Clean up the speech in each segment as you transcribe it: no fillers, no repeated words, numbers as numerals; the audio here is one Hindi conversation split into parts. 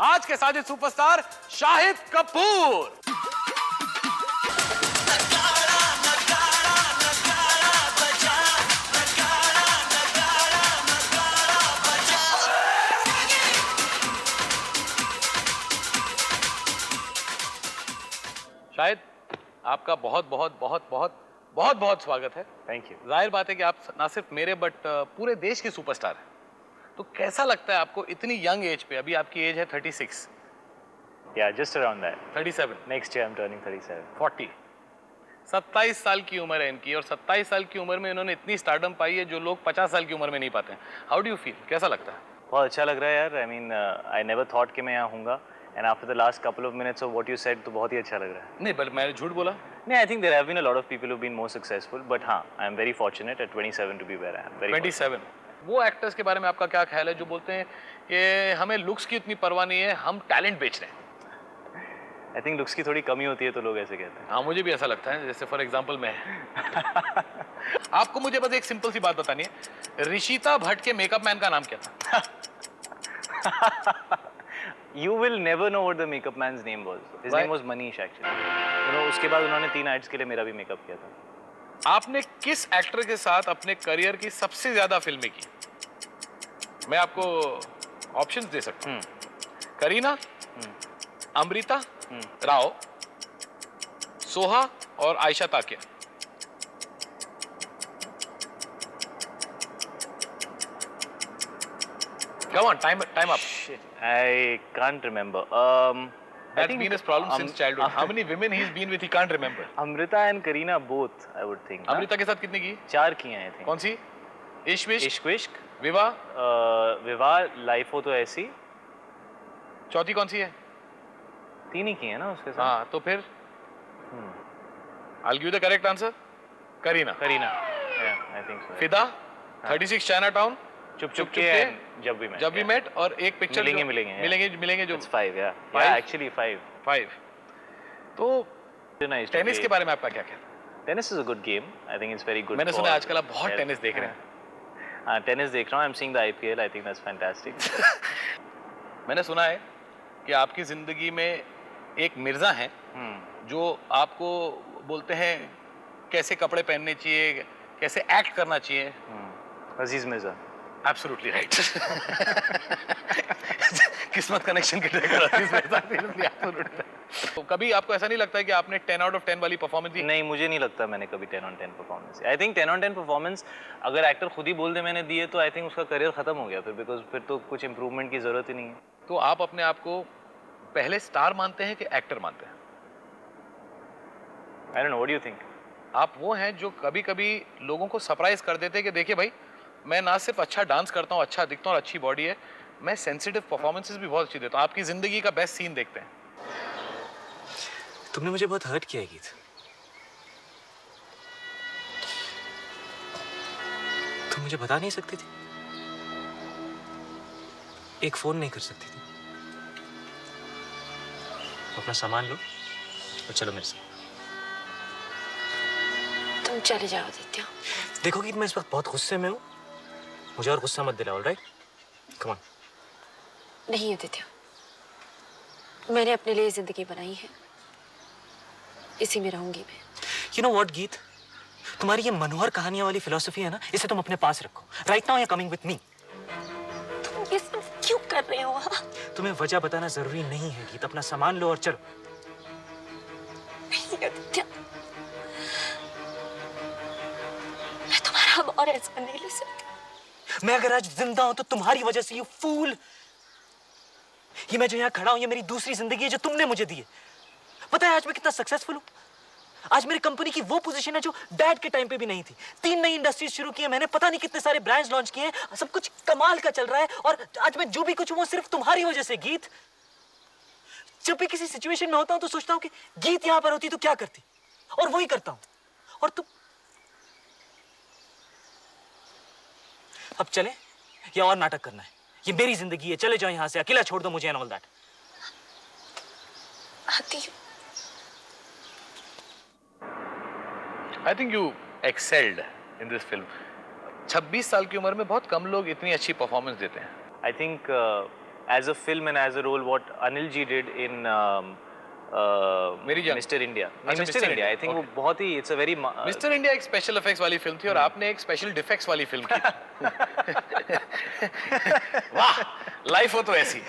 आज के साजिद सुपरस्टार शाहिद कपूर। शाहिद, आपका बहुत बहुत बहुत बहुत बहुत बहुत स्वागत है। Thank you. जाहिर बात है कि आप ना सिर्फ मेरे बट पूरे देश के सुपरस्टार हैं। तो कैसा लगता है आपको इतनी यंग एज पे? अभी आपकी एज है 36। Yeah, just around that. 37। Next year I'm turning 37. 40। 27 साल की उम्र है इनकी, और 27 साल की उम्र में इन्होंने इतनी स्टारडम पाई है जो लोग 50 साल की उम्र में नहीं पाते हैं। How do you feel? कैसा लगता है? बहुत अच्छा लग रहा है यार। I mean, I never thought कि मैं यहाँ हूँगा, and after the last couple of minutes of what you said, तो बहुत ही अच्छा लग रहा है। नहीं, पर मैंने झूठ बोला? नहीं, I think there have been a lot of people who've been more successful, but हाँ, I am very fortunate at 27 to be where I am. Very 27। वो एक्टर्स के बारे में आपका क्या ख्याल है जो बोलते हैं कि हमें लुक्स की इतनी परवाह नहीं है, हम टैलेंट बेच रहे हैं? I think looks की थोड़ी कमी होती है तो लोग ऐसे कहते हैं। हाँ, मुझे भी ऐसा लगता है। जैसे फॉर एग्जांपल मैं आपको मुझे बस एक सिंपल सी बात बतानी है, ऋषिता भट्ट के मेकअप मैन का नाम क्या था? You will never know what the makeup man's name was. His Why? name was Manish actually. You know, उसके बाद उन्होंने 3 एड्स के लिए मेरा भी मेकअप किया था। आपने किस एक्टर के साथ अपने करियर की सबसे ज्यादा फिल्में की? मैं आपको ऑप्शंस दे सकता हूँ। करीना, अमृता राव, सोहा और आयशा ताकिया। Come on, time up. Shit, I can't remember. That's been his problem since childhood. How many women he's been with, he can't remember. Amrita and Kareena both, I would think. Amrita के साथ कितनी की? 4 किए हैं, I think. कौन सी? इश्क विश्क, इश्क विश्क, विवाह, विवाह, लाइफ हो तो ऐसी। चौथी कौन सी है? 3 ही किए हैं ना उसके साथ। हाँ, तो फिर I'll give you the correct answer. Kareena. Kareena, yeah, I think so. फिदा, 36 चाइना टाउन, चुप चुप के and जब भी met, और एक पिक्चर मिलेंगे जो It's 5, yeah. Five? Yeah, actually 5. 5। तो Nice to टेनिस play. के बारे में आपका क्या कहना है? Tennis is a good game. I think it's very good. मैंने सुना for आजकल आप बहुत health. टेनिस देख रहे हैं। हाँ, टेनिस देख रहा हूँ। I'm seeing the IPL. I think that's fantastic. मैंने सुना है कि आपकी जिंदगी में एक मिर्जा हैं जो आपको बोलते हैं कैसे कपड़े पहनने चाहिए, कैसे एक्ट करना चाहिए। अजीज मिर्जा। Absolutely right. किस्मत कनेक्शन के ट्रैकर अजीज मिर्जा, एब्सोल्युटली। तो कभी आपको ऐसा नहीं लगता है कि आपने 10 आउट ऑफ 10 वाली परफॉर्मेंस दी? नहीं, मुझे नहीं लगता मैंने कभी 10 on 10 performance. I think 10 on 10 performance अगर एक्टर खुद ही बोल दे मैंने दी है तो आई थिंक उसका करियर खत्म हो गया फिर, बिकॉज फिर तो कुछ इंप्रूवमेंट की जरूरत ही नहीं है। तो आप अपने आप को पहले स्टार मानते हैं कि एक्टर मानते हैं? I don't know, what do you think? आप वो हैं जो कभी कभी लोगों को सरप्राइज कर देते हैं कि देखिए भाई, मैं ना सिर्फ अच्छा डांस करता हूँ, अच्छा दिखता हूँ और अच्छी बॉडी है, मैं सेंसिटिव परफॉर्मेंसेस भी बहुत अच्छी देता हूँ। आपकी जिंदगी का बेस्ट सीन देखते हैं। तुमने मुझे बहुत हर्ट किया है गीत। तुम मुझे बता नहीं सकती थी? एक फोन नहीं कर सकती थी? अपना सामान लो और चलो मेरे साथ। तुम चले जाओ आदित्य। देखो गीत, मैं इस वक्त बहुत गुस्से में हूँ, मुझे और गुस्सा मत दिलाओ, ऑलराइट? Come on. नहीं आदित्य, मैंने अपने लिए जिंदगी बनाई है, इसी में रहूंगी मैं। यू नो व्हाट गीत, तुम्हारी ये मनोहर कहानियां वाली फिलॉसफी है ना, इसे तुम अपने पास रखो। Right now you are coming with me. तुम ये सब क्यों कर रहे हो? तुम्हें वजह बताना जरूरी नहीं है गीत, अपना सामान लो और चलो। नहीं आदित्य, मैं तुम्हारा अब और ऐसा नहीं ले सकती। मैं अगर आज जिंदा हूं तो तुम्हारी वजह से, यू फूल। ये मैं जो यहाँ खड़ा हूं, ये मेरी दूसरी जिंदगी है जो तुमने मुझे दी है। पता है आज मैं कितना सक्सेसफुल हूं? आज मेरी कंपनी की वो पोजीशन है जो डैड के टाइम पे भी नहीं थी। 3 नई इंडस्ट्रीज शुरू की है मैंने, पता नहीं कितने सारे ब्रांड्स लॉन्च किए हैं, सब कुछ कमाल का चल रहा है, और आज मैं जो भी कुछ हूं वो सिर्फ तुम्हारी वजह से। गीत, जब भी किसी सिचुएशन में होता हूं तो सोचता हूं कि गीत यहां पर होती तो क्या करती, और वही करता हूं। और तुम अब चले या और नाटक करना है? ये मेरी जिंदगी है, चले जाओ यहां से, अकेला छोड़ दो मुझे एंड ऑल दैट। आती हूँ। I think you excelled in this film. 26 साल की उम्र में बहुत कम लोग इतनी अच्छी परफॉर्मेंस देते हैं। I think as a film and as a role what Anil ji did in मेरी जान। Mr. India. अच्छा, Mr. Mr. India, I think वो बहुत ही it's a very mister India एक स्पेशल इफेक्ट्स वाली फिल्म थी और आपने एक स्पेशल डिफेक्ट्स वाली फिल्म की वाह लाइफ हो तो ऐसी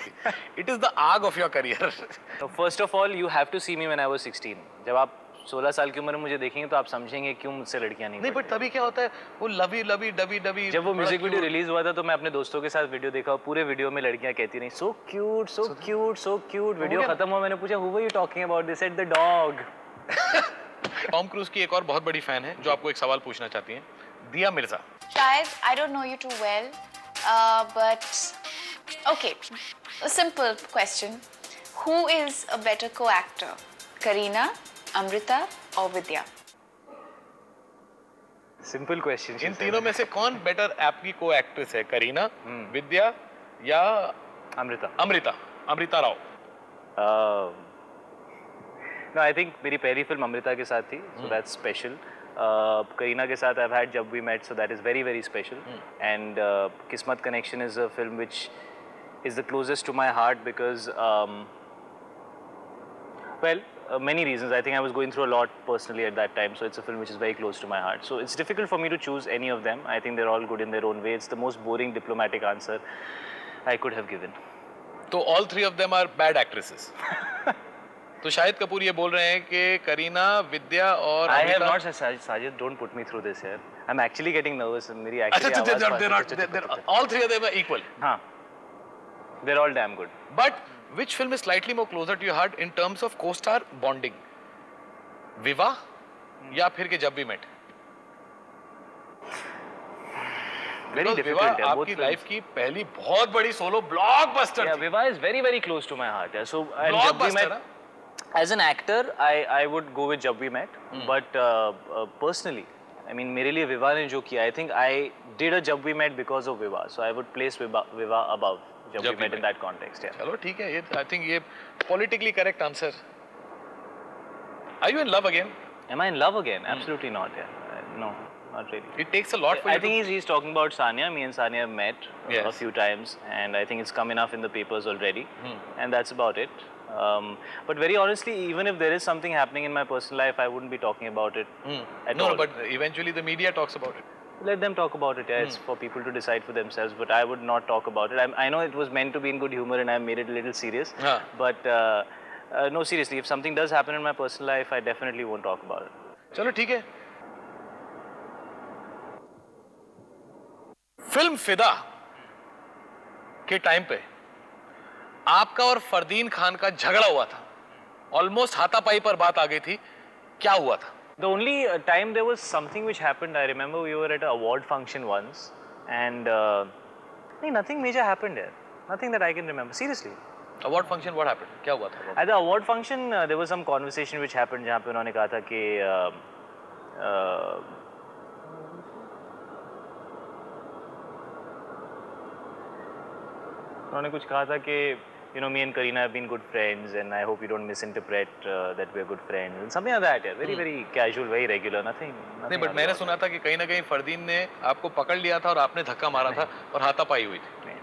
इट इज द आग of your career So first of all, you have to see me when I was 16. जब आप 16 साल की उम्र में मुझे देखेंगे तो आप समझेंगे क्यों मुझसे लड़कियां नहीं नहीं बट तभी क्या होता है वो लवी लवी डबी डबी जब वो म्यूजिक वीडियो रिलीज हुआ था तो मैं अपने दोस्तों के साथ वीडियो देखा, पूरे वीडियो में लड़कियां कहती रही so cute so cute so cute. Video खत्म हुआ, मैंने पूछा who were you talking about, they said the dog. Tom cruise की एक और बहुत बड़ी फैन है जो आपको एक सवाल पूछना चाहती हैं, दिया Mirza. Shayad, I don't know you too well, but okay, a simple question. Who is a better co-actor, Kareena, Amrita or Vidya? Simple question. इन तीनों में से कौन बेटर आपकी को एक्ट्रेस है, करीना, विद्या या Amrita? Amrita Rao. No, I think मेरी पहली फिल्म अमृता के साथ थी, so that's special. करीना के साथ I've had जब we met, so that is very very special. And Kismat Connection is a film which is the closest to my heart because many reasons. I think I was going through a lot personally at that time, so it's a film which is very close to my heart. So it's difficult for me to choose any of them. I think they're all good in their own way. It's the most boring diplomatic answer I could have given. तो all three of them are bad actresses. तो शाहिद कपूर ये बोल रहे हैं कि करीना, विद्या और I have Amrita- not said Sajid, don't put me through this here. I'm actually getting nervous. मेरी अच्छा actually आवाज़ all three of them are equal. हाँ, they're all damn good. But which film is slightly more closer to your heart in terms of co-star bonding? विवाह या फिर के जब भी मेट? Very Because difficult. विवाह yeah, both आपकी films. लाइफ की पहली बहुत बड़ी सोलो ब्लॉकबस्टर Yeah, थी। Viva is very very close to my heart. Yeah. So and Jab We blockbuster Met, as an actor, I would go with Jab We Met. But personally, I mean, मेरे लिए विवा ने जो किया, I think I did a Jab We Met because of Viva. So I would place Viva above Jab We Met in that context. Yeah. चलो ठीक है, ये आई थिंक ये politically correct answer. Are you in love again? Am I in love again? Absolutely not. Yeah. No, not really. It takes a lot for I you think he's talking about Sania. Me and Sania have met a Yes. few times, and I think it's come enough in the papers already, and that's about it. But very honestly, even if there is something happening in my personal life, I wouldn't be talking about it at No, all. but eventually the media talks about it. Let them talk about it. Yeah, it's for people to decide for themselves. But I would not talk about it. I know it was meant to be in good humor, and I made it a little serious. हाँ. But no, seriously, if something does happen in my personal life, I definitely won't talk about it. चलो ठीक है। फिल्म फिदा के टाइम पे आपका और फरदीन खान का झगड़ा हुआ था, ऑलमोस्ट हाथापाई पर बात आ गई थी, क्या हुआ था? The only time there was something which happened, I remember we were at an award function once, and nothing major happened there. Nothing that I can remember. Seriously. Award function what happened, क्या हुआ था? At the award function, there was some conversation which happened जहाँ पे उन्होंने कहा था कि उन्होंने कुछ कहा था कि me and Kareena have been good friends, and I hope you don't misinterpret that we're good friends, and something like that. Yeah. Very very casual, very regular, nothing. नहीं, बट मैंने सुना था कि कहीं ना कहीं फरदीन ने आपको पकड़ लिया था और आपने धक्का मारा था और हाथापाई हुई थी।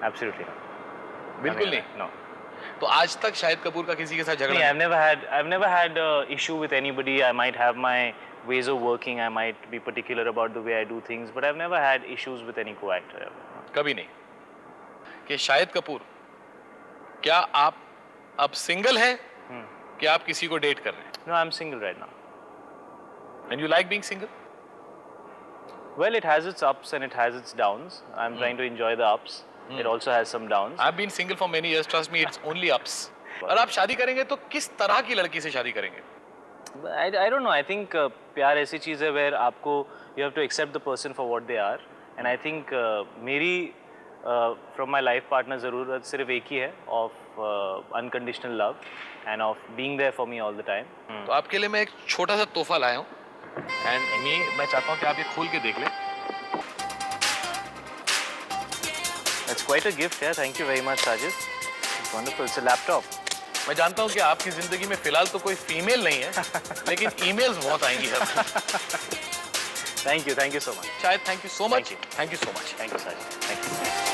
Absolutely not. बिल्कुल नहीं। No. तो आज तक शाहिद कपूर का किसी के साथ झगड़ा No, नहीं? I've never had issue with anybody. I might have my ways of working. I might be particular about the way I do things, but I've never had issues with any co-actor ever. कभी नहीं। कि शाहिद कपूर, क्या आप अब सिंगल हैं कि आप किसी को डेट कर रहे हैं? No, I'm single right now. And you like being single? Well, it has its ups and it has its downs. I'm trying to enjoy the ups. It also has some downs. I've been single for many years. Trust me, it's only ups. और आप शादी करेंगे तो किस तरह की लड़की से शादी करेंगे? I don't know. I think प्यार ऐसी चीज़ है where आपको you have to accept the person for what they are. And I think मेरी from my life partner ज़रूरत सिर्फ एक ही है of unconditional love and of being there for me all the time. तो आपके लिए मैं एक छोटा सा तोहफा लाया हूँ एंड मैं चाहता हूँ कि आप ये खोल के देख लें। That's quite a gift, yeah. Thank you very much, Sajid. It's wonderful. It's a laptop. मैं जानता हूँ कि आपकी जिंदगी में फिलहाल तो कोई फीमेल नहीं है, लेकिन ईमेल्स बहुत आएंगी आपको। Thank you so much. शायद thank you so much. Thank you. Thank you so much. Thank you, Sajid. Thank you.